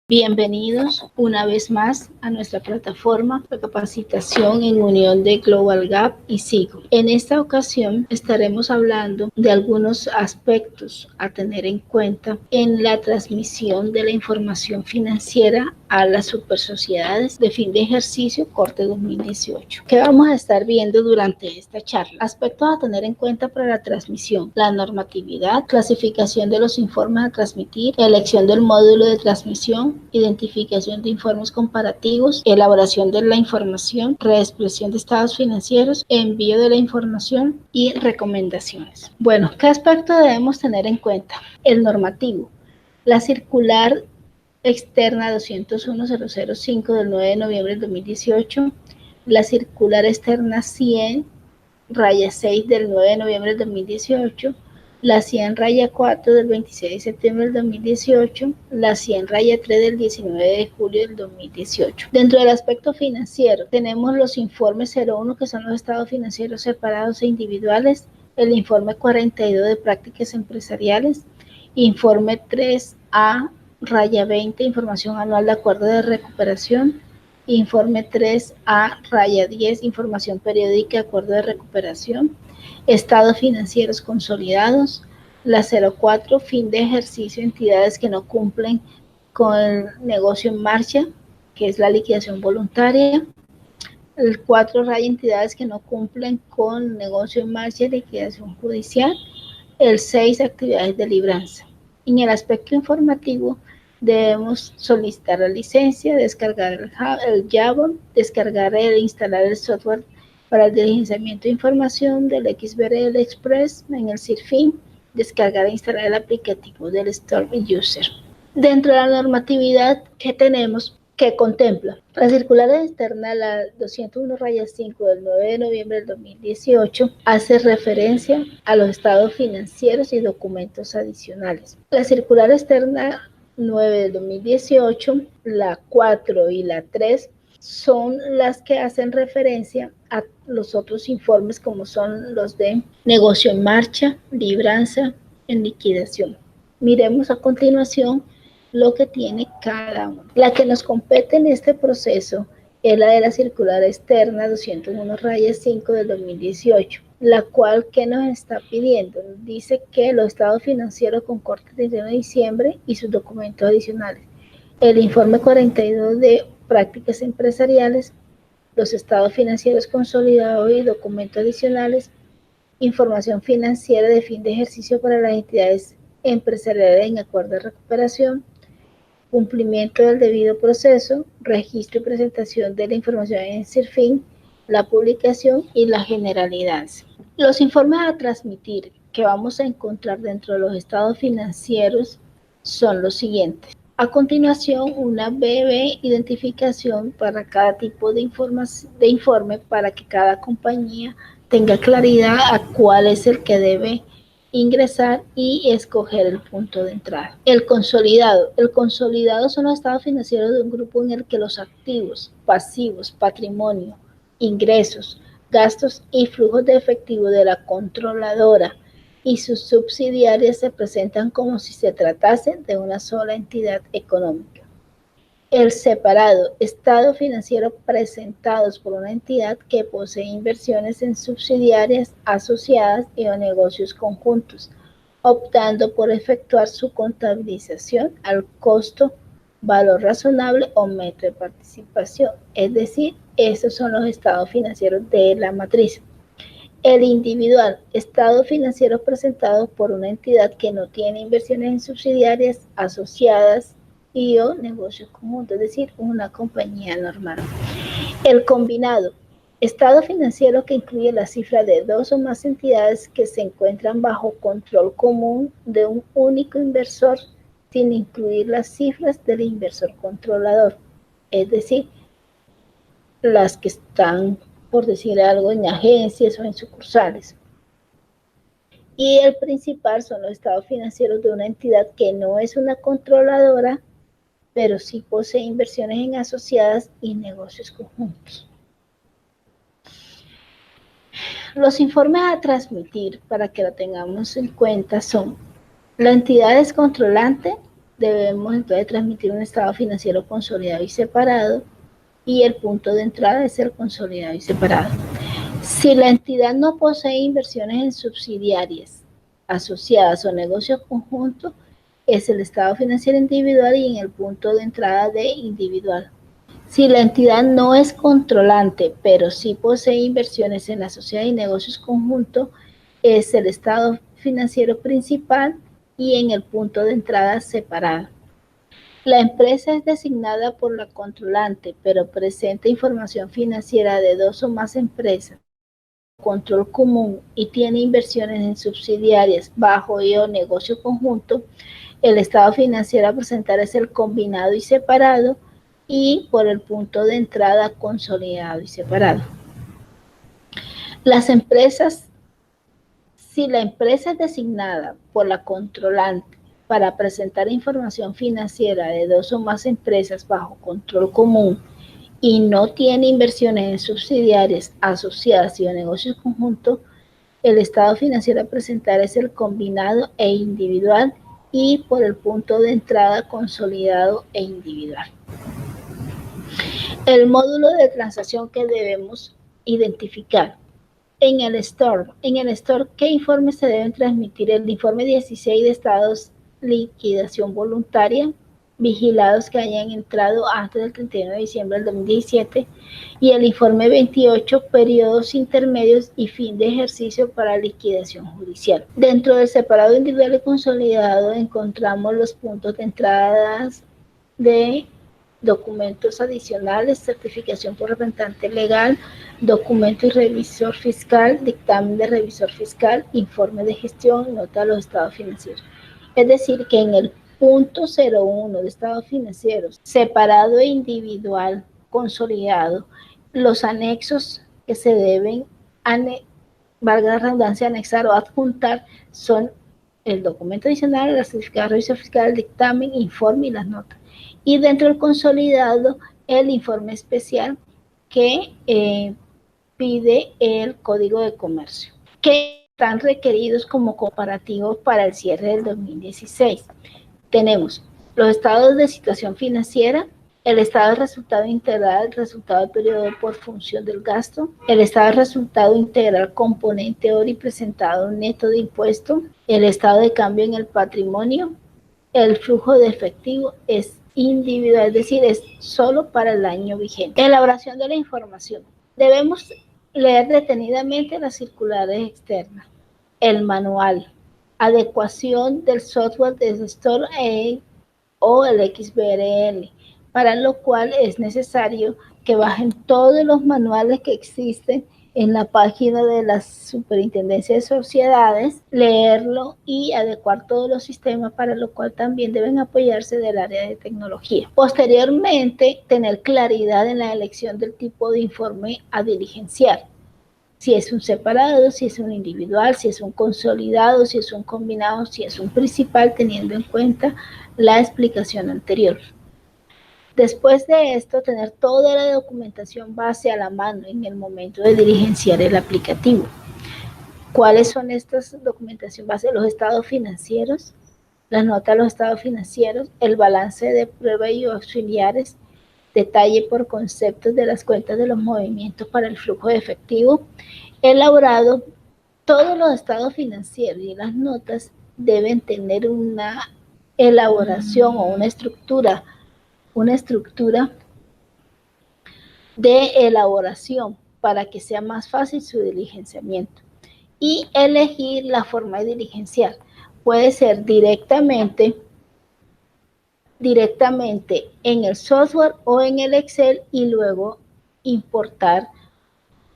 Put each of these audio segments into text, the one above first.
Bienvenidos una vez más a nuestra plataforma de capacitación en unión de Global Gap y SIGO. En esta ocasión estaremos hablando de algunos aspectos a tener en cuenta en la transmisión de la información financiera a las supersociedades de fin de ejercicio corte 2018. ¿Qué vamos a estar viendo durante esta charla? Aspectos a tener en cuenta para la transmisión: la normatividad, clasificación de los informes a transmitir, elección del módulo de transmisión, identificación de informes comparativos, elaboración de la información, reexpresión de estados financieros, envío de la información y recomendaciones. Bueno, ¿qué aspecto debemos tener en cuenta? El normativo. La circular externa 201.005 del 9 de noviembre del 2018, la circular externa 100-6 del 9 de noviembre del 2018, la 100-4 del 26 de septiembre del 2018, la 100-3 del 19 de julio del 2018. Dentro del aspecto financiero, tenemos los informes 01, que son los estados financieros separados e individuales, el informe 42 de prácticas empresariales, informe 3A-20, información anual de acuerdo de recuperación, informe 3A-10, información periódica de acuerdo de recuperación, estados financieros consolidados, la 04, fin de ejercicio, entidades que no cumplen con el negocio en marcha, que es la liquidación voluntaria, el 4, entidades que no cumplen con negocio en marcha y liquidación judicial, el 6, actividades de libranza. En el aspecto informativo, debemos solicitar la licencia, descargar el Jabon, descargar e instalar el software para el diligenciamiento de información del XBRL Express en el CIRFIN, descargar e instalar el aplicativo del Store User. Dentro de la normatividad que tenemos, que contempla la circular externa, la 201-5 del 9 de noviembre del 2018, hace referencia a los estados financieros y documentos adicionales. La circular externa 9 del 2018, la 4 y la 3 son las que hacen referencia a los otros informes, como son los de negocio en marcha, libranza, en liquidación. Miremos a continuación lo que tiene cada uno. La que nos compete en este proceso es la de la circular externa 201-5 del 2018, la cual, ¿qué nos está pidiendo? Dice que los estados financieros con corte del 31 de diciembre y sus documentos adicionales, el informe 42 de prácticas empresariales, los estados financieros consolidados y documentos adicionales, información financiera de fin de ejercicio para las entidades empresariales en acuerdo de recuperación, cumplimiento del debido proceso, registro y presentación de la información en CIRFIN, la publicación y las generalidades. Los informes a transmitir que vamos a encontrar dentro de los estados financieros son los siguientes. A continuación, una breve identificación para cada tipo de informe para que cada compañía tenga claridad a cuál es el que debe ingresar y escoger el punto de entrada. El consolidado. El consolidado son los estados financieros de un grupo en el que los activos, pasivos, patrimonio, ingresos, gastos y flujos de efectivo de la controladora y sus subsidiarias se presentan como si se tratase de una sola entidad económica. El separado, estados financieros presentados por una entidad que posee inversiones en subsidiarias asociadas y o negocios conjuntos, optando por efectuar su contabilización al costo, valor razonable o metro de participación. Es decir, esos son los estados financieros de la matriz. El individual, estados financieros presentados por una entidad que no tiene inversiones en subsidiarias asociadas y o negocios conjuntos, es decir, una compañía normal. El combinado, estado financiero que incluye la cifra de dos o más entidades que se encuentran bajo control común de un único inversor, sin incluir las cifras del inversor controlador, es decir, las que están, por decir algo, en agencias o en sucursales. Y el principal son los estados financieros de una entidad que no es una controladora, pero sí posee inversiones en asociadas y negocios conjuntos. Los informes a transmitir, para que lo tengamos en cuenta, son: la entidad es controlante, debemos entonces transmitir un estado financiero consolidado y separado, y el punto de entrada es el consolidado y separado. Si la entidad no posee inversiones en subsidiarias, asociadas o negocios conjuntos, es el estado financiero individual y en el punto de entrada de individual. Si la entidad no es controlante, pero sí posee inversiones en la sociedad y negocios conjuntos, es el estado financiero principal y en el punto de entrada separado. La empresa es designada por la controlante, pero presenta información financiera de dos o más empresas, control común, y tiene inversiones en subsidiarias bajo y o negocio conjunto. El estado financiero a presentar es el combinado y separado, y por el punto de entrada consolidado y separado. Las empresas, si la empresa es designada por la controlante para presentar información financiera de dos o más empresas bajo control común y no tiene inversiones en subsidiarias, asociadas y o negocios conjuntos, el estado financiero a presentar es el combinado e individual, y por el punto de entrada consolidado e individual. El módulo de transacción que debemos identificar. En el store, ¿qué informes se deben transmitir? El informe 16 de estados liquidación voluntaria, vigilados que hayan entrado antes del 31 de diciembre del 2017, y el informe 28, periodos intermedios y fin de ejercicio para liquidación judicial. Dentro del separado individual y consolidado encontramos los puntos de entradas de documentos adicionales, certificación por representante legal, documento y revisor fiscal, dictamen de revisor fiscal, informe de gestión, nota de los estados financieros. Es decir, que en el punto 01 de estados financieros, separado e individual, consolidado, los anexos que se deben, valga la redundancia, anexar o adjuntar son el documento adicional, la certificado de revisor fiscal, el dictamen, informe y las notas. Y dentro del consolidado, el informe especial que pide el Código de Comercio, que están requeridos como comparativos para el cierre del 2016. Tenemos los estados de situación financiera, el estado de resultado integral, el resultado del periodo por función del gasto, el estado de resultado integral componente ORI presentado neto de impuesto, el estado de cambio en el patrimonio, el flujo de efectivo es individual, es decir, es solo para el año vigente. Elaboración de la información. Debemos leer detenidamente las circulares externas, el manual, adecuación del software de gestor o el XBRL, para lo cual es necesario que bajen todos los manuales que existen en la página de la Superintendencia de Sociedades, leerlo y adecuar todos los sistemas, para lo cual también deben apoyarse del área de tecnología. Posteriormente, tener claridad en la elección del tipo de informe a diligenciar. Si es un separado, si es un individual, si es un consolidado, si es un combinado, si es un principal, teniendo en cuenta la explicación anterior. Después de esto, tener toda la documentación base a la mano en el momento de diligenciar el aplicativo. ¿Cuáles son estas documentación base? Los estados financieros, las notas de los estados financieros, el balance de prueba y auxiliares, detalle por conceptos de las cuentas de los movimientos para el flujo de efectivo. Elaborado, todos los estados financieros y las notas deben tener una elaboración o una estructura de elaboración para que sea más fácil su diligenciamiento. Y elegir la forma de diligenciar. Puede ser directamente en el software o en el Excel y luego importar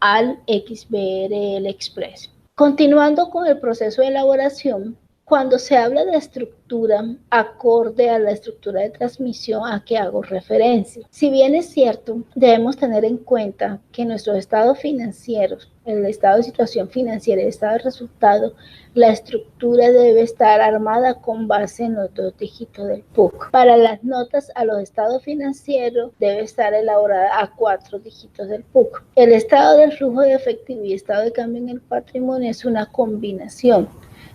al XBRL Express. Continuando con el proceso de elaboración, cuando se habla de estructura acorde a la estructura de transmisión a que hago referencia, si bien es cierto, debemos tener en cuenta que nuestros estados financieros, el estado de situación financiera y el estado de resultado, la estructura debe estar armada con base en los 2 dígitos del PUC. Para las notas a los estados financieros debe estar elaborada a 4 dígitos del PUC. El estado del flujo de efectivo y estado de cambio en el patrimonio es una combinación,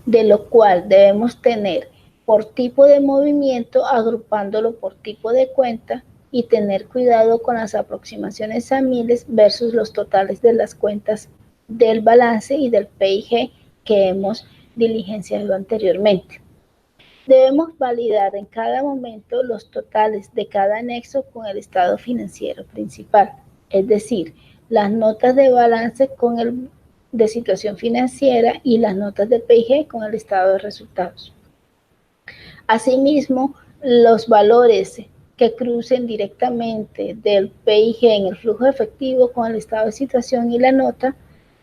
de lo cual debemos tener por tipo de movimiento, agrupándolo por tipo de cuenta, y tener cuidado con las aproximaciones a miles versus los totales de las cuentas del balance y del PIG que hemos diligenciado anteriormente. Debemos validar en cada momento los totales de cada anexo con el estado financiero principal, es decir, las notas de balance con el de situación financiera y las notas del PIG con el estado de resultados. Asimismo, los valores que crucen directamente del PIG en el flujo efectivo con el estado de situación y la nota,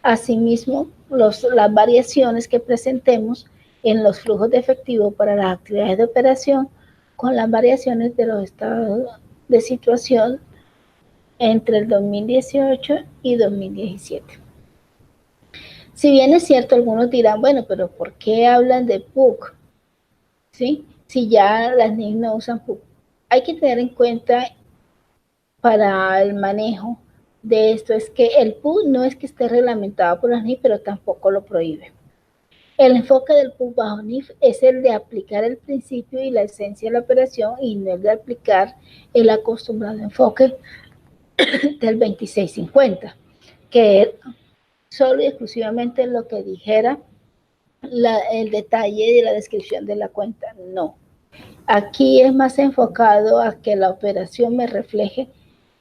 asimismo las variaciones que presentemos en los flujos de efectivo para las actividades de operación con las variaciones de los estados de situación entre el 2018 y 2017. Si bien es cierto, algunos dirán, bueno, pero ¿por qué hablan de PUC? ¿Sí? Si ya las NIF no usan PUC. Hay que tener en cuenta para el manejo de esto es que el PUC no es que esté reglamentado por las NIF, pero tampoco lo prohíbe. El enfoque del PUC bajo NIF es el de aplicar el principio y la esencia de la operación y no el de aplicar el acostumbrado enfoque del 2650, que es solo y exclusivamente lo que dijera el detalle de la descripción de la cuenta. No. Aquí es más enfocado a que la operación me refleje,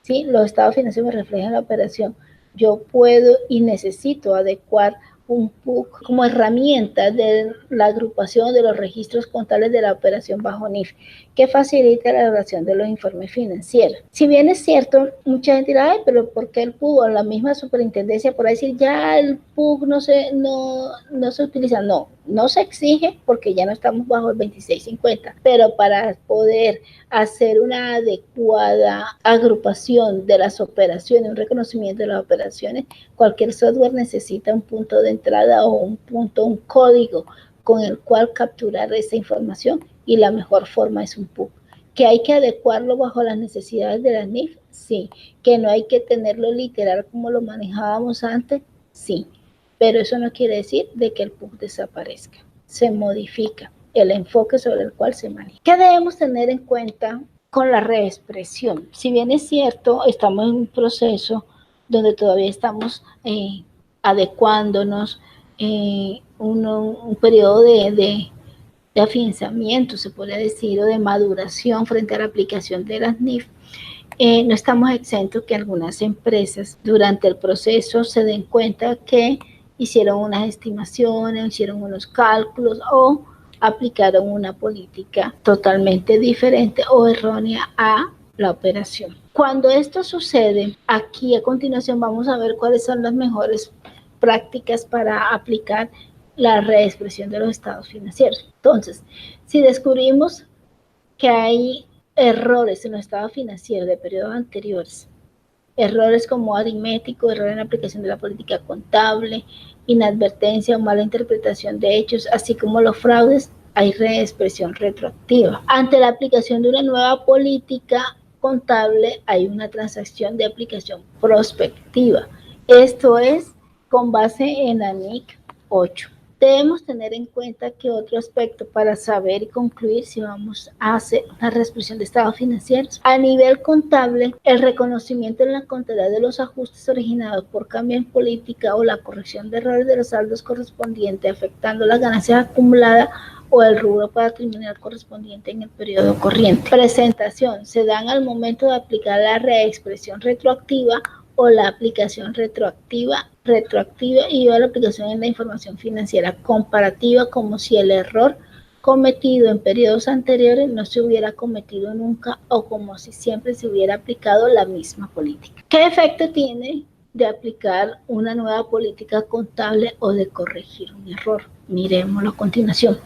¿sí? Los estados financieros me reflejan la operación. Yo puedo y necesito adecuar un PUC como herramienta de la agrupación de los registros contables de la operación bajo NIF, que facilita la elaboración de los informes financieros. Si bien es cierto, mucha gente dirá, ay, pero ¿por qué el PUC o la misma superintendencia por ahí decir ya el PUC no se utiliza? No se exige porque ya no estamos bajo el 2650, pero para poder hacer una adecuada agrupación de las operaciones, un reconocimiento de las operaciones, cualquier software necesita un punto de entrada o un código con el cual capturar esa información y la mejor forma es un PUC. ¿Que hay que adecuarlo bajo las necesidades de las NIF? Sí. ¿Que no hay que tenerlo literal como lo manejábamos antes? Sí. Pero eso no quiere decir de que el PUC desaparezca. Se modifica el enfoque sobre el cual se maneja. ¿Qué debemos tener en cuenta con la reexpresión? Si bien es cierto, estamos en un proceso donde todavía estamos adecuándonos, un periodo de afianzamiento, se podría decir, o de maduración frente a la aplicación de las NIF, no estamos exentos que algunas empresas durante el proceso se den cuenta que hicieron unas estimaciones, hicieron unos cálculos o aplicaron una política totalmente diferente o errónea a la operación. Cuando esto sucede, aquí a continuación vamos a ver cuáles son las mejores prácticas para aplicar la reexpresión de los estados financieros. Entonces, si descubrimos que hay errores en los estados financieros de periodos anteriores, errores como aritmético, error en la aplicación de la política contable, inadvertencia o mala interpretación de hechos, así como los fraudes, hay reexpresión retroactiva. Ante la aplicación de una nueva política contable, hay una transacción de aplicación prospectiva. Esto es con base en la NIC 8. Debemos tener en cuenta que otro aspecto para saber y concluir si vamos a hacer una reexpresión de estados financieros. A nivel contable, el reconocimiento en la contabilidad de los ajustes originados por cambio en política o la corrección de errores de los saldos correspondientes afectando las ganancias acumuladas o el rubro patrimonial correspondiente en el periodo corriente. Presentación. Se dan al momento de aplicar la reexpresión retroactiva o la aplicación retroactiva y o la aplicación en la información financiera comparativa como si el error cometido en periodos anteriores no se hubiera cometido nunca o como si siempre se hubiera aplicado la misma política. ¿Qué efecto tiene de aplicar una nueva política contable o de corregir un error? Miremoslo a continuación.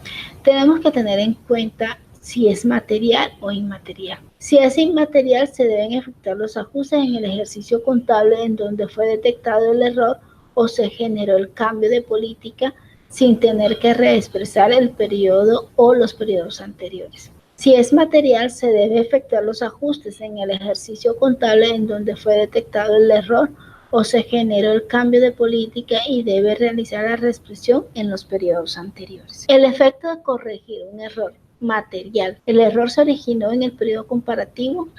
Tenemos que tener en cuenta si es material o inmaterial. Si es inmaterial, se deben efectuar los ajustes en el ejercicio contable en donde fue detectado el error o se generó el cambio de política sin tener que reexpresar el periodo o los periodos anteriores. Si es material, se debe efectuar los ajustes en el ejercicio contable en donde fue detectado el error o se generó el cambio de política y debe realizar la reexpresión en los periodos anteriores. El efecto de corregir un error material. El error se originó en el periodo comparativo,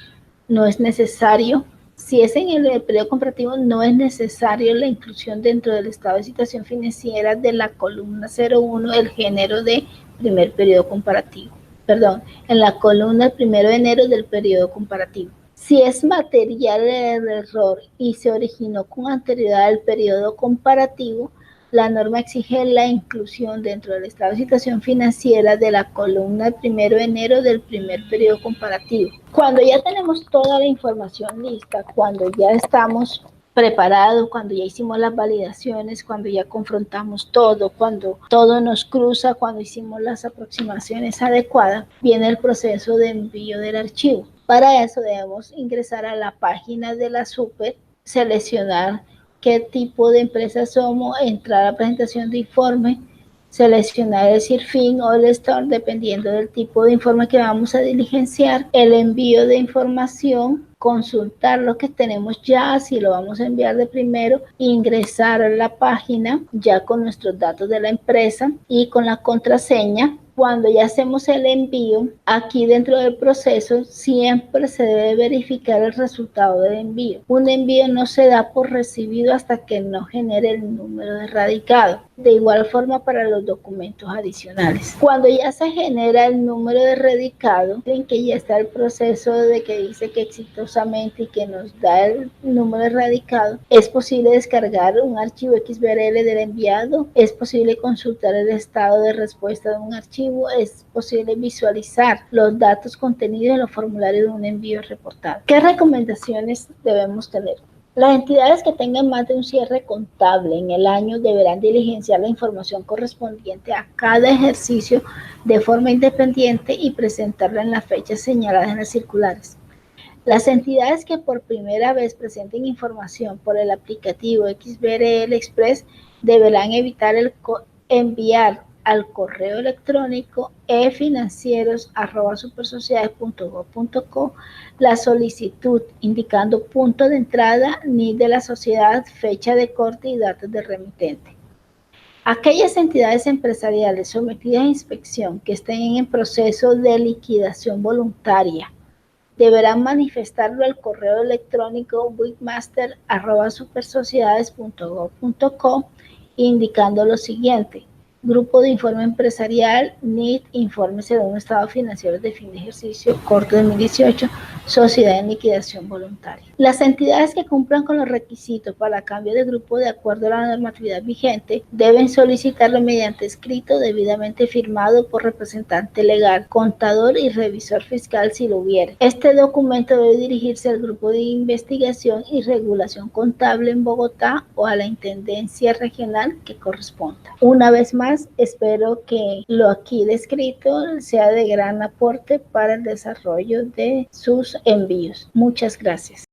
no es necesario. Si es en el periodo comparativo, no es necesario la inclusión dentro del estado de situación financiera de la columna 01 del género de primer periodo comparativo. En la columna 1 de enero del periodo comparativo. Si es material el error y se originó con anterioridad al periodo comparativo, la norma exige la inclusión dentro del estado de situación financiera de la columna 1 de enero del primer periodo comparativo. Cuando ya tenemos toda la información lista, cuando ya estamos preparados, cuando ya hicimos las validaciones, cuando ya confrontamos todo, cuando todo nos cruza, cuando hicimos las aproximaciones adecuadas, viene el proceso de envío del archivo. Para eso debemos ingresar a la página de la SUPER, seleccionar qué tipo de empresa somos, entrar a la presentación de informe, seleccionar el CIRFIN o el STOR, dependiendo del tipo de informe que vamos a diligenciar, el envío de información, consultar lo que tenemos ya, si lo vamos a enviar de primero, ingresar a la página ya con nuestros datos de la empresa y con la contraseña. Cuando ya hacemos el envío, aquí dentro del proceso siempre se debe verificar el resultado del envío. Un envío no se da por recibido hasta que no genere el número de radicado. De igual forma para los documentos adicionales. Cuando ya se genera el número de radicado, en que ya está el proceso de que dice que exitosamente y que nos da el número de radicado, es posible descargar un archivo XBRL del enviado, es posible consultar el estado de respuesta de un archivo, es posible visualizar los datos contenidos en los formularios de un envío reportado. ¿Qué recomendaciones debemos tener? Las entidades que tengan más de un cierre contable en el año deberán diligenciar la información correspondiente a cada ejercicio de forma independiente y presentarla en las fechas señaladas en las circulares. Las entidades que por primera vez presenten información por el aplicativo XBRL Express deberán evitar enviar al correo electrónico efinancieros@supersociedades.gov.co la solicitud indicando punto de entrada, NIF de la sociedad, fecha de corte y datos del remitente. Aquellas entidades empresariales sometidas a inspección que estén en proceso de liquidación voluntaria deberán manifestarlo al correo electrónico webmaster@supersociedades.gov.co indicando lo siguiente: Grupo de Informe Empresarial, NIT, informe según estado financiero de fin de ejercicio, corte 2018, sociedad en liquidación voluntaria. Las entidades que cumplan con los requisitos para cambio de grupo de acuerdo a la normatividad vigente deben solicitarlo mediante escrito debidamente firmado por representante legal, contador y revisor fiscal si lo hubiere. Este documento debe dirigirse al Grupo de Investigación y Regulación Contable en Bogotá o a la Intendencia Regional que corresponda. Una vez más, espero que lo aquí descrito sea de gran aporte para el desarrollo de sus envíos. Muchas gracias.